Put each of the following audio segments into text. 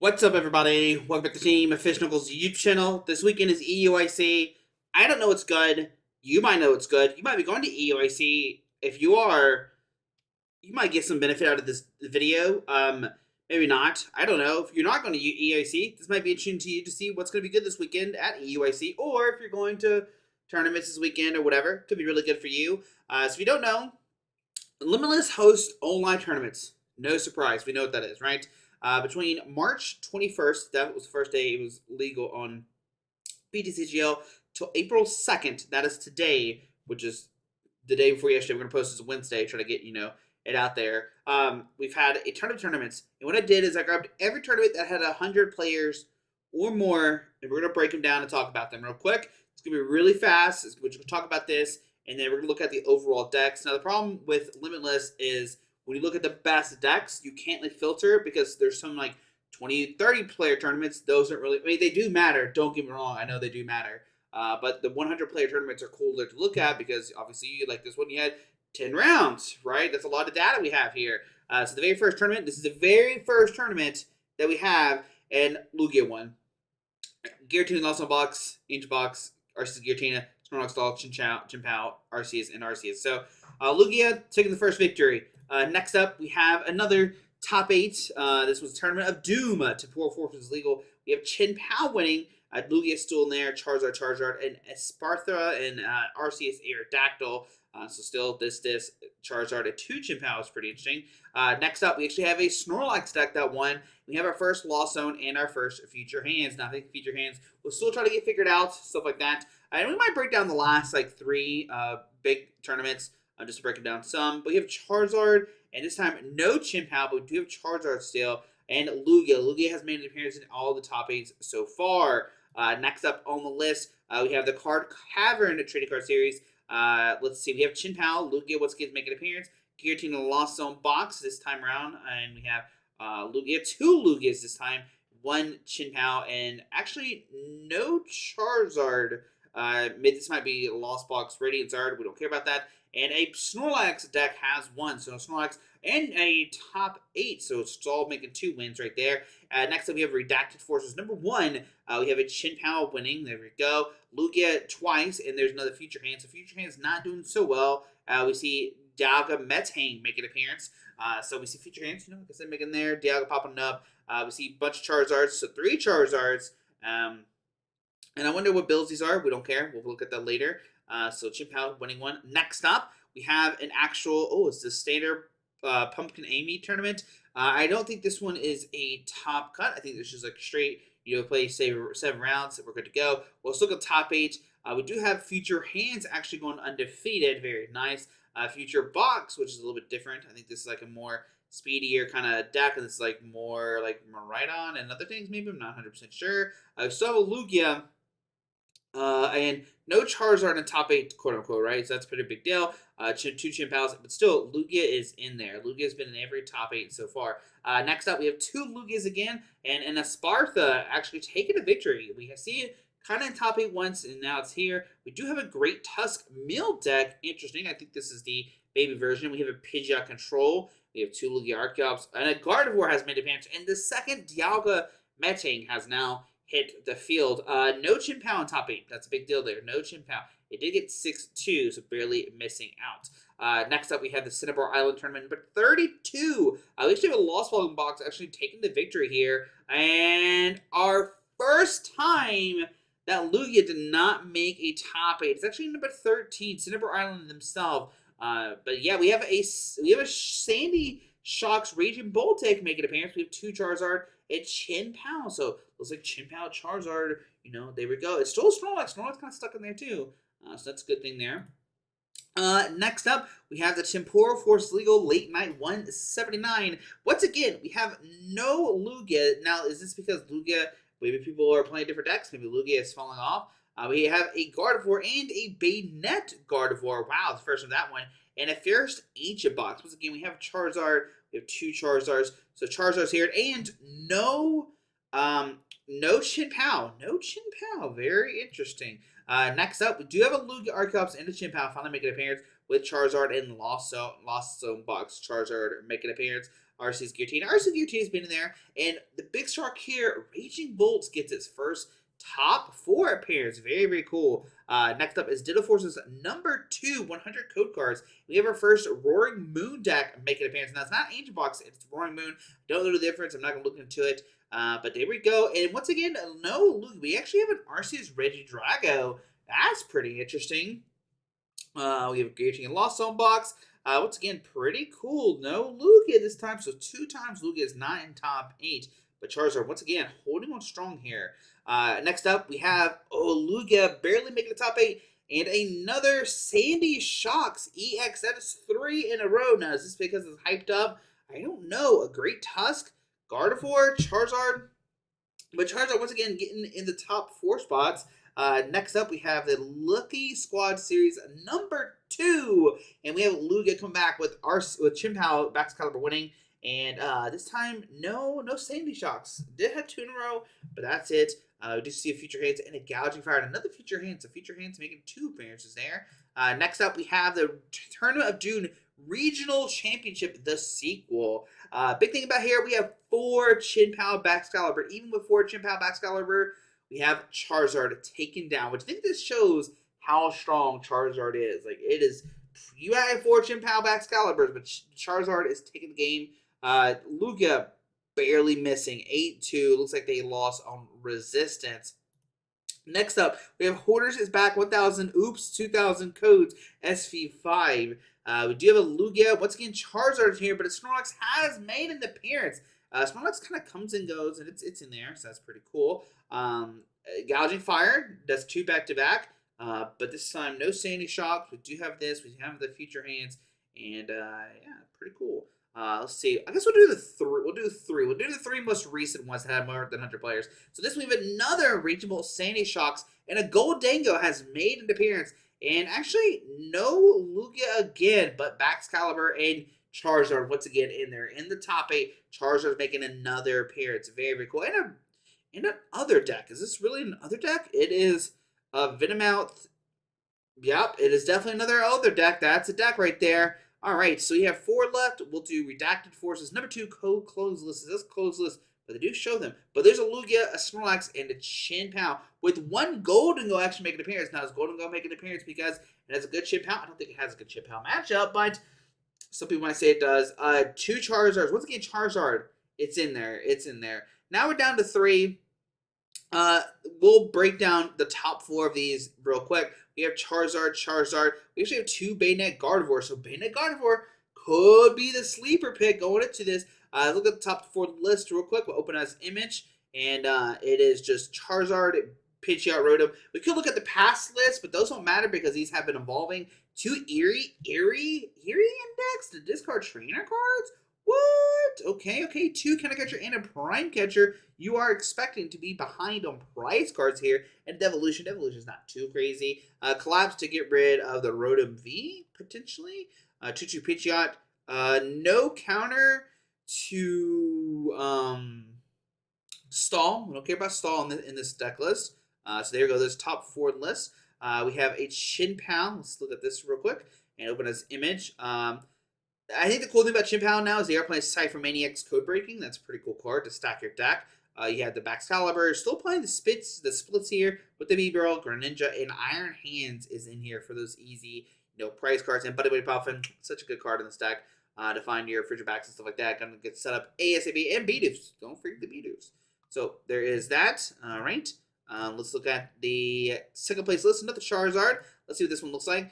What's up, everybody? Welcome back to Team Fish Knuckles YouTube channel. This weekend is EUIC. I don't know what's good. You might know what's good. You might be going to EUIC. If you are, you might get some benefit out of this video. Maybe not. I don't know. If you're not going to EUIC, this might be interesting to you to see what's going to be good this weekend at EUIC. Or if you're going to tournaments this weekend or whatever, could be really good for you. So if you don't know, Limitless hosts online tournaments. No surprise. We know what that is, right? Between March 21st, that was the first day it was legal on BTCGL, till April 2nd, that is today, which is the day before yesterday. We're going to post this Wednesday, try to get, it out there. We've had a ton of tournaments, and what I did is I grabbed every tournament that had 100 players or more, and we're going to break them down and talk about them real quick. It's going to be really fast. We're going to talk about this, and then we're going to look at the overall decks. Now, the problem with Limitless is when you look at the best decks, you can't filter because there's some 20, 30 player tournaments. Those aren't really, they do matter. Don't get me wrong. I know they do matter. But the 100 player tournaments are cooler to look at because obviously, like this one, you had 10 rounds, right? That's a lot of data we have here. So the very first tournament, this is the very first tournament that we have, and Lugia won. Giratina lost on box, Angel box, RCS Giratina, Snorlax Stall, Chinpao, Arceus, and Arceus. So Lugia taking the first victory. Next up, we have another top 8. This was a Tournament of Doom. Temporal Force is legal. We have Chinpao winning. Lugia still in there. Charizard, and Espartha, and Arceus Aerodactyl. So still this Charizard and 2 Chinpao is pretty interesting. Next up, we actually have a Snorlax deck that won. We have our first Lost Zone and our first Future Hands. Now, I think Future Hands will still try to get figured out, stuff like that. And we might break down the last 3 big tournaments. Just to break it down some. But we have Charizard, and this time no Chinpao, but we do have Charizard still. And Lugia. Lugia has made an appearance in all the top 8s so far. Next up on the list, we have the Card Cavern Trading Card Series. Let's see. We have Chinpao, Lugia, what's going to make an appearance. Giratina Lost Zone box this time around. And we have Lugia, 2 Lugias this time. 1 Chinpao, and actually no Charizard. This might be Lost Box Radiant Zard. We don't care about that. And a Snorlax deck has 1. So Snorlax and a top 8. So it's all making 2 wins right there. Next up, we have Redacted Forces. Number 1, we have a Chinpao winning. There we go. Lugia twice, and there's another Future Hand. So Future Hand's not doing so well. We see Dialga Metang make an appearance. So we see Future Hands, like I said, making there. Dialga popping up. We see a bunch of Charizards. So 3 Charizards. And I wonder what builds these are. We don't care. We'll look at that later. So Chinpao winning 1. Next up, we have an actual, it's the standard Pumpkin Amy tournament. I don't think this one is a top cut. I think this is straight, play 7 rounds. We're good to go. We'll still go top 8. We do have Future Hands actually going undefeated. Very nice. Future Box, which is a little bit different. I think this is a more speedier kind of deck, and this is more Miraidon and other things. Maybe I'm not 100% sure. I still have a Lugia. And no Charizard in top 8, quote unquote, right? So that's a pretty big deal. 2 Chinpaos, but still, Lugia is in there. Lugia's been in every top 8 so far. Next up, we have 2 Lugias again, and an Espartha actually taking a victory. We see it kind of in top 8 once, and now it's here. We do have a Great Tusk Mill deck. Interesting. I think this is the baby version. We have a Pidgeot Control. We have 2 Lugia Archeops, and a Gardevoir has made a appearance. And the second Dialga Metang has now hit the field. No Chinpao in top 8. That's a big deal there. No Chinpao. It did get 6-2, so barely missing out. Next up, we have the Cinnabar Island Tournament number 32. We actually have a Lost Volume box actually taking the victory here. And our first time that Lugia did not make a top 8. It's actually number 13, Cinnabar Island themselves. But yeah, we have a Sandy Shocks Raging Voltaic make an appearance. We have 2 Charizard and Chinpao. So looks like Chinpao, Charizard, there we go. It's still Snorlax. Snorlax kind of stuck in there too. So that's a good thing there. Next up, we have the Temporal Force Legal Late Night 179. Once again, we have no Lugia. Now, is this because Lugia, maybe people are playing different decks? Maybe Lugia is falling off. We have a Gardevoir and a Baynet Gardevoir. Wow, the first of that one. And a first Ancient box. Once again, we have Charizard. We have 2 Charizards. So Charizard's here. And no Chinpao. No Chinpao. Very interesting. Next up, we do have a Lugia Archeops and a Chinpao finally make an appearance with Charizard and Lost Zone box. Charizard make an appearance. RC's Guillotine. RC's Guillotine has been in there. And the big shark here, Raging Bolts, gets its first top 4 appearance. Very, very cool. Next up is Ditto Force's number 2 100 code cards. We have our first Roaring Moon deck make an appearance. Now, it's not Angel Box, it's Roaring Moon. Don't know the difference. I'm not going to look into it. But there we go. And once again, no, look, we actually have an Arceus Regidrago. That's pretty interesting. We have Guillotine and Lost Zone box. Once again, pretty cool. No Lugia this time. So 2 times Lugia is not in top 8. But Charizard, once again, holding on strong here. Next up, we have Lugia barely making the top 8. And another Sandy Shocks EX. That is 3 in a row. Now, is this because it's hyped up? I don't know. A Great Tusk, Gardevoir, Charizard. But Charizard, once again, getting in the top 4 spots. Next up, we have the Lucky Squad Series number 2. And we have Lugia come back with Chien-Pao Back's Caliber winning. And this time, no Sandy Shocks. Did have 2 in a row, but that's it. We do see a Future Hands and a Gouging Fire and another Future Hands. So Future Hands making 2 appearances there. Next up, we have the Tournament of June Regional Championship, the sequel. Big thing about here, we have 4 Chien-Pao Baxcalibur. Even with 4 Chien-Pao Baxcalibur, we have Charizard taken down, which I think this shows how strong Charizard is. Like, it is, you have 4 Chien-Pao Baxcaliburs, but Charizard is taking the game. Lugia barely missing, 8-2. Looks like they lost on Resistance. Next up, we have Hoarders is back, 1,000 Oops, 2,000 codes, SV5. We do have a Lugia. Once again, Charizard here, but Snorlax has made an appearance. Snorlax kind of comes and goes, and it's in there, so that's pretty cool. Gouging Fire does 2 back-to-back, but this time no Sandy Shocks. We do have this. We have the Future Hands, and yeah, pretty cool. Let's see. I guess we'll do the 3. We'll do 3. We'll do the 3 most recent ones that have more than 100 players. So this we have another reachable Sandy Shocks, and a Goldango has made an appearance. And actually, no Lugia again, but Baxcalibur and Charizard once again in there. In the top 8, Charizard's making another appearance. Very, very cool. And an other deck. Is this really an other deck? It is Venomoth. Yep, it is definitely another other deck. That's a deck right there. All right, so you have 4 left. We'll do Redacted Forces. Number 2, closed list. That's closed list, but they do show them. But there's a Lugia, a Snorlax, and a Chien-Pao with 1 Goldango actually making an appearance. Now, does Goldango make an appearance because it has a good Chien-Pao? I don't think it has a good Chien-Pao matchup, but some people might say it does. 2 Charizards. Once again, Charizard. It's in there. It's in there. Now we're down to 3. We'll break down the top 4 of these real quick. We have Charizard. We actually have 2 Bayonet Gardevoir. So Bayonet Gardevoir could be the sleeper pick going into this. Look at the top 4 list real quick. We'll open as Image. And it is just Charizard, Pidgeot, Rotom. We could look at the past list, but those don't matter because these have been evolving. 2 Eerie Index to discard trainer cards? What? Okay. 2 Kinda Catcher and a Prime Catcher. You are expecting to be behind on prize cards here. And Devolution. Devolution is not too crazy. Collapse to get rid of the Rotom V, potentially. 2-2 Pidgeot. No counter to Stall. We don't care about Stall in this deck list. So there you go. There's top 4 list. We have a Chien-Pao. Let's look at this real quick and open as Image. I think the cool thing about Chien-Pao now is they are playing Cypher Maniac's Code Breaking. That's a pretty cool card to stack your deck. You have the Baxcalibur. Still playing the splits here with the B-Barrel, Greninja, and Iron Hands is in here for those easy, prize cards. And Buddy Buddy Puffin, such a good card in this deck to find your Frigid Backs and stuff like that. Gonna get set up ASAP and Bidoof. Don't forget the Bidoof. So there is that. All right. Let's look at the second place list. Another Charizard. Let's see what this one looks like.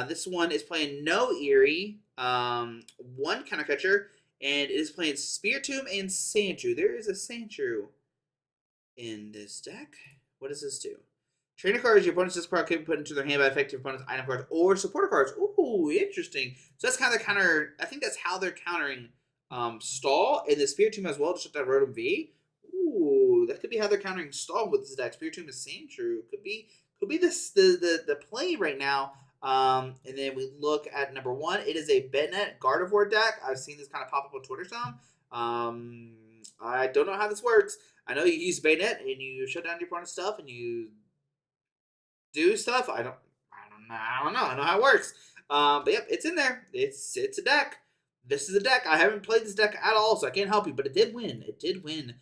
This one is playing no Eerie, 1 Kinda Catcher, and it is playing Spiritomb and Sandshrew. There is a Sandshrew in this deck. What does this do? Trainer cards your opponent's discard can be put into their hand by effective opponent's item cards or supporter cards. Ooh, interesting. So that's kind of the counter. I think that's how they're countering Stall and the Spiritomb as well to shut down Rotom V. Ooh, that could be how they're countering Stall with this deck. Spiritomb is Sandshrew. Could be the play right now. And then we look at number 1. It is a Bayonet Gardevoir deck. I've seen this kind of pop up on Twitter some. I don't know how this works. I know you use Bayonet and you shut down your opponent's stuff and you do stuff. I don't know. I don't know how it works. But yep, it's in there. It's a deck. this is a deck. I haven't played this deck at all, so I can't help you, but it did win. It did win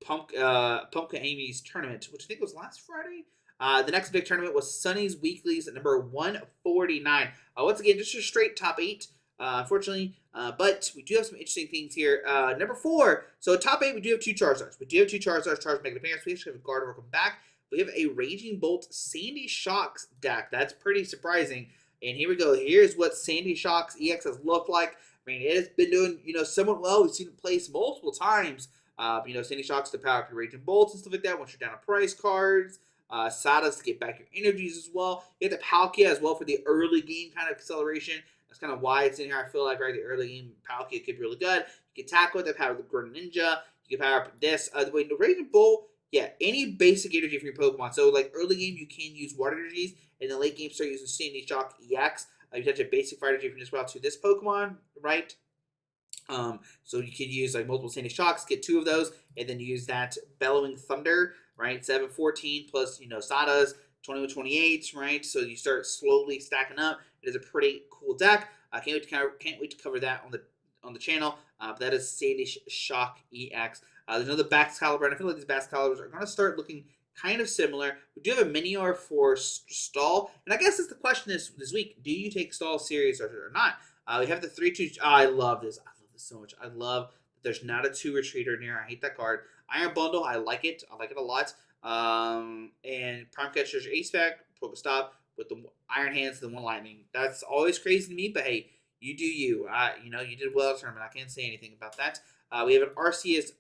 Pumpkin Amy's tournament, which I think was last Friday. The next big tournament was Sunny's Weeklies at number 149. Once again, just a straight top 8, unfortunately. But we do have some interesting things here. Number 4. So top 8, we do have 2 Charizards. We do have 2 Charizards. Charizard making appearance. We actually have a Gardevoir come back. We have a Raging Bolt Sandy Shocks deck. That's pretty surprising. And here we go. Here's what Sandy Shocks EX has looked like. I mean, it has been doing, somewhat well. We've seen it place multiple times. Sandy Shocks to power up your Raging Bolts and stuff like that once you're down on price cards. Sadas to get back your energies as well. You have the Palkia as well for the early game kind of acceleration. That's kind of why it's in here. I feel like, right, the early game Palkia could be really good. You can tackle it, the power of the Greninja. You can power up this. The Raging Bolt, yeah, any basic energy from your Pokemon. So, like, early game, you can use water energies. In the late game, start using Sandy Shock EX. You touch a basic fire energy from this route to this Pokemon, right? So you could use like multiple Sandy Shocks, get 2 of those, and then use that Bellowing Thunder, right? 7-14 plus, Sada's 21-28, right? So you start slowly stacking up. It is a pretty cool deck. I can't wait to cover that on the channel. But that is Sandy Shock EX. There's another Baxcalibur, and I feel like these Baxcaliburs are going to start looking kind of similar. We do have a Minior for Stall, and I guess that's the question this week. Do you take Stall serious or not? We have the 3-2. I love this. I love this so much. I love that there's not a 2 retreater in here. I hate that card. Iron Bundle. I like it. I like it a lot. And Prime Catcher's Ace Pack, Pokestop with the Iron Hands and the 1 Lightning. That's always crazy to me, but hey, you do you. You did well at the tournament. I can't say anything about that. We have an Arceus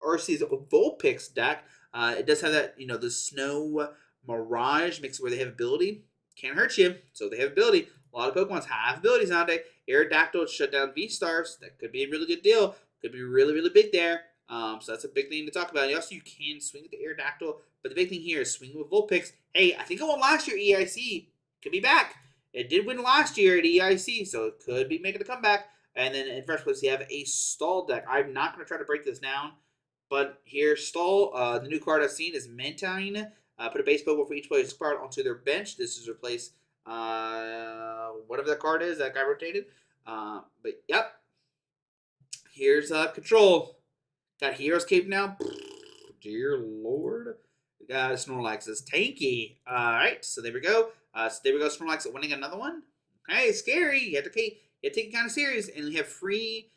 Vulpix deck. It does have that, the Snow Mirage makes it where they have ability. Can't hurt you, so they have ability. A lot of Pokemon have abilities nowadays. Aerodactyl shut down V-Stars. That could be a really good deal. Could be really, really big there. So that's a big thing to talk about. And also, you can swing with the Aerodactyl, but the big thing here is swinging with Vulpix. Hey, I think it won last year EIC. Could be back. It did win last year at EIC, so it could be making a comeback. And then in first place, you have a Stall deck. I'm not going to try to break this down, but here, Stall, the new card I've seen is Mantine. Put a base Pokemon for each player's card onto their bench. This is replace whatever that card is that got rotated. But yep. Here's Control. Got Hero's Cape now. Dear Lord. We got Snorlax is tanky. Alright, so there we go. Snorlax winning another one. Okay, scary. You have to take it kind of serious. And we have free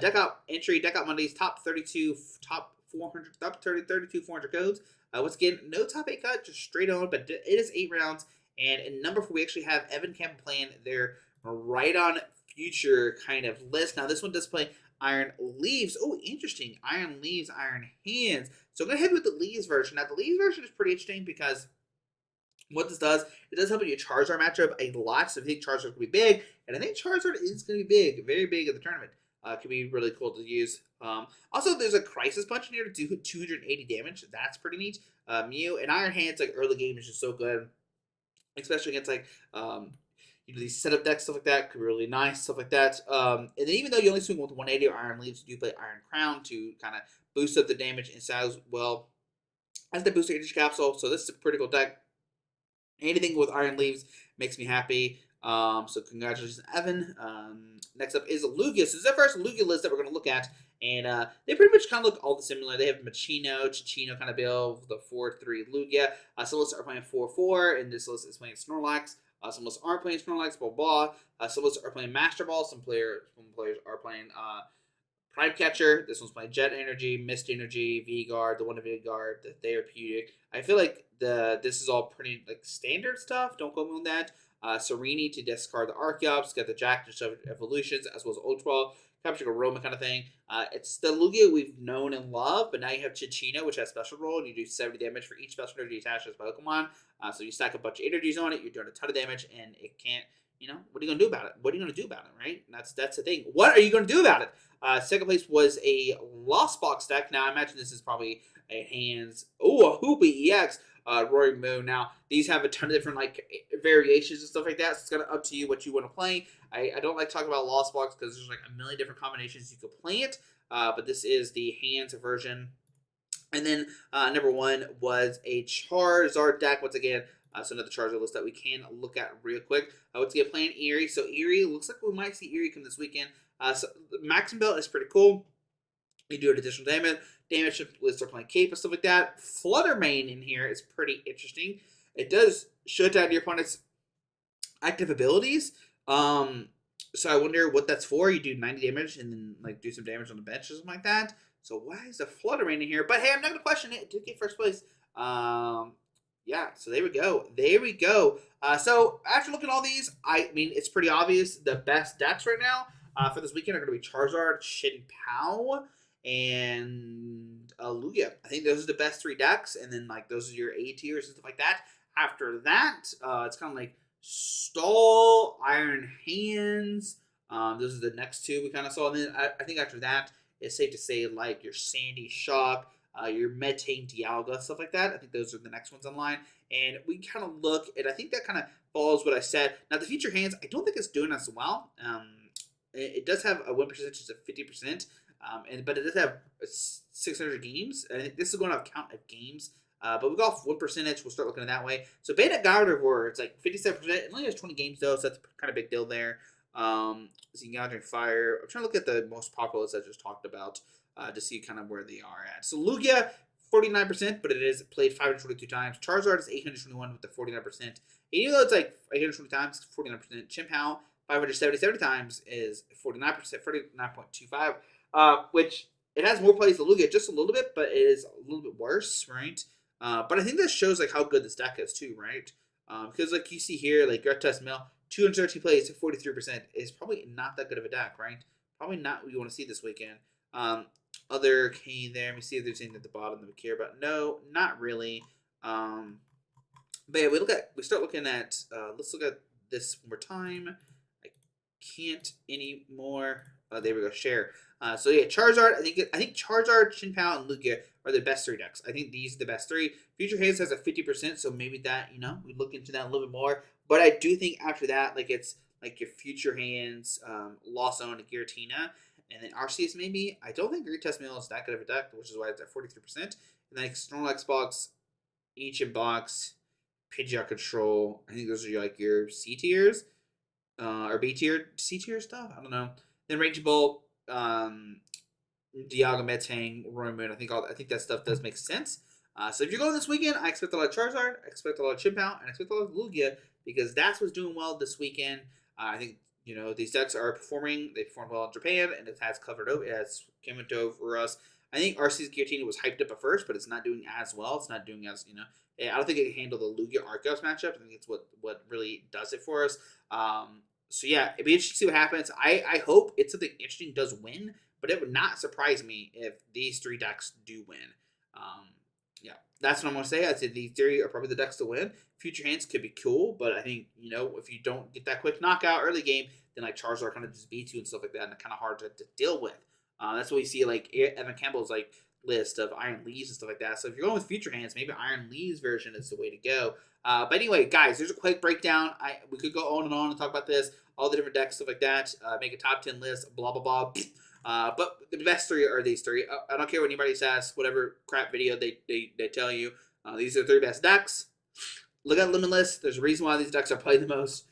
deck out Mondays, top 32, top 400, top 32, 400 codes. Once again, no top 8 cut, just straight on, but it is 8 rounds. And in number 4, we actually have Evan Campbell playing their right on future kind of list. Now, this one does play Iron Leaves. Oh, interesting. Iron Leaves, Iron Hands. So I'm going to head with the Leaves version. Now, the Leaves version is pretty interesting because what this does, it does help you Charizard matchup a lot. So if you think Charizard could be big, and I think Charizard is going to be big, very big at the tournament. Could be really cool to use. Also, there's a Crisis Punch in here to do 280 damage. That's pretty neat. Mew and Iron Hands, like early game, is just so good, especially against like these setup decks, stuff like that. Could be really nice, stuff like that. And then even though you only swing with 180 or Iron Leaves, you do play Iron Crown to kind of boost up the damage inside as well as the booster energy capsule. So this is a pretty cool deck. Anything with Iron Leaves makes me happy. So congratulations, Evan. Next up is Lugia. So this is our first Lugia list that we're going to look at. And they pretty much kind of look all the similar. They have Chichino kind of build, the 4-3 Lugia. Some lists are playing 4-4, and this list is playing Snorlax. Some lists aren't playing Snorlax, blah, blah. Some lists are playing Master Ball. Some players are playing Prime Catcher. This one's playing Jet Energy, Mist Energy, V-Guard, the one of V-Guard, the Therapeutic. I feel like this is all pretty like standard stuff. Don't go on that. Sereni to discard the Archeops. Got the Jack to shove evolutions as well as Ultra. Capturing a Roma kind of thing. It's the Lugia we've known and loved, but now you have Chichino, which has special role, and you do 70 damage for each special energy attached to this Pokemon. So you stack a bunch of energies on it, you're doing a ton of damage, and it can't, what are you going to do about it? What are you going to do about it, right? And that's the thing. What are you going to do about it? Second place was a Lost Box deck. Now, I imagine this is probably a Hands. Oh, a Hoopy EX. Roaring Moon. Now, these have a ton of different like variations and stuff like that, so it's kind of up to you what you want to play. I don't like talking about Lost Box because there's like a million different combinations you could play it, but this is the Hands version. And then number 1 was a Charizard deck. Once again, So another Charizard list that we can look at real quick. Let's get playing Erie. So Erie, looks like we might see Erie come this weekend. So the Maxim Belt is pretty cool. You do an additional damage if start playing Cape and stuff like that. Flutter Mane in here is pretty interesting. It does shut down your opponent's active abilities. So I wonder what that's for. You do 90 damage and then like do some damage on the bench or something like that. So why is the Flutter Mane in here? But hey, I'm not gonna question it. It did get first place. Yeah, so there we go. There we go. So after looking at all these, I mean, it's pretty obvious the best decks right now for this weekend are going to be Charizard, Shin-Pao, and Lugia. I think those are the best 3 decks, and then like those are your A tiers and stuff like that. After that, it's kind of like Stall, Iron Hands. Those are the next 2 we kind of saw. And then I think after that, it's safe to say like your Sandy Shock, your Metane Dialga, stuff like that. I think those are the next ones online. And we kind of look, and I think that kind of follows what I said. Now, the Future Hands, I don't think it's doing as well. It does have a win percentage of 50%, but it does have 600 games. I think this is going to have count of games. But we got win percentage. We'll start looking at it that way. So Beta Gardevoir, it's like 57%. It only has 20 games, though, so that's kind of a big deal there. Zingadra and Fire. I'm trying to look at the most popular list I just talked about to see kind of where they are at. So Lugia, 49%, but it is played 522 times. Charizard is 821 with the 49%. And even though it's like 820 times, 49%. Chim-Pao, 577 times is 49%, 49.25, which it has more plays than Lugia, just a little bit, but it is a little bit worse, right? But I think that shows like how good this deck is too, right? Because like you see here, like Gretas Mill, 213 plays, 43% is probably not that good of a deck, right? Probably not what you want to see this weekend. Other Kane there. Let me see if there's anything at the bottom that we care about. No, not really. But yeah, we start looking at. Let's look at this one more time. I can't anymore. There we go. Share. So yeah, Charizard. I think Charizard, Shin-Pao, and Lugia are the best 3 decks. I think these are the best 3. Future Haze has a 50%, so maybe that we look into that a little bit more. But I do think after that, like it's like your Future Hands, Lost Zone, and Giratina. And then Arceus maybe. I don't think Great Test Mail is that good of a deck, which is why it's at 43%. And then External Xbox, Ancient Box, Pidgeot Control. I think those are like your C tiers. Or B tier, C tier stuff. I don't know. Then Rage Bolt, Dialga, Metang, Roy Moon. I think that stuff does make sense. So if you're going this weekend, I expect a lot of Charizard, I expect a lot of Chim-Pao, and I expect a lot of Lugia because that's what's doing well this weekend. I think these decks are performing. They performed well in Japan, and it has covered over. It has come into over us. I think Arceus Giratina was hyped up at first, but it's not doing as well. It's not doing as I don't think it can handle the Lugia Arceus matchup. I think it's what really does it for us. So yeah, it'd be interesting to see what happens. I hope it's something interesting does win, but it would not surprise me if these 3 decks do win. Yeah, that's what I'm gonna say. I'd say these 3 are probably the decks to win. Future Hands could be cool, but I think if you don't get that quick knockout early game, then like Charizard kind of just beats you and stuff like that, and it's kind of hard to deal with. That's what we see like Evan Campbell's like list of Iron Leaves and stuff like that. So if you're going with Future Hands, maybe Iron Leaves version is the way to go. But anyway, guys, there's a quick breakdown. We could go on and talk about this, all the different decks, stuff like that. Make a top 10 list, blah blah blah. But the best 3 are these 3. I don't care what anybody says, whatever crap video they tell you. These are the 3 best decks. Look at Limitless. There's a reason why these decks are played the most.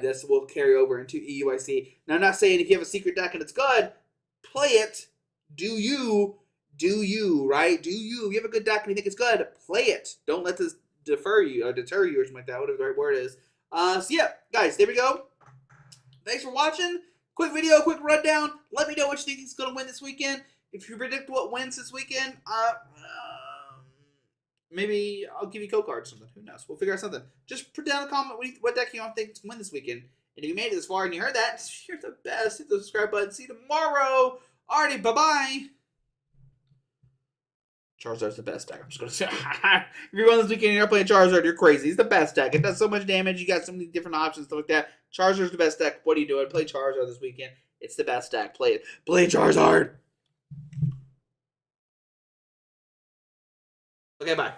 This will carry over into EUIC. Now, I'm not saying if you have a secret deck and it's good, play it. Do you, right? Do you. If you have a good deck and you think it's good, play it. Don't let this deter you or something like that, whatever the right word is. So yeah, guys, there we go. Thanks for watching. Quick video, quick rundown. Let me know what you think is going to win this weekend. If you predict what wins this weekend, maybe I'll give you code cards or something. Who knows? We'll figure out something. Just put down a comment what deck you want to think is going to win this weekend. And if you made it this far and you heard that, you're the best. Hit the subscribe button. See you tomorrow. Alrighty, bye-bye. Charizard's the best deck. I'm just going to say, if you're going this weekend and you're playing Charizard, you're crazy. He's the best deck. It does so much damage. You got so many different options, stuff like that. Charizard's the best deck. What are you doing? Play Charizard this weekend. It's the best deck. Play it. Play Charizard. Okay, bye.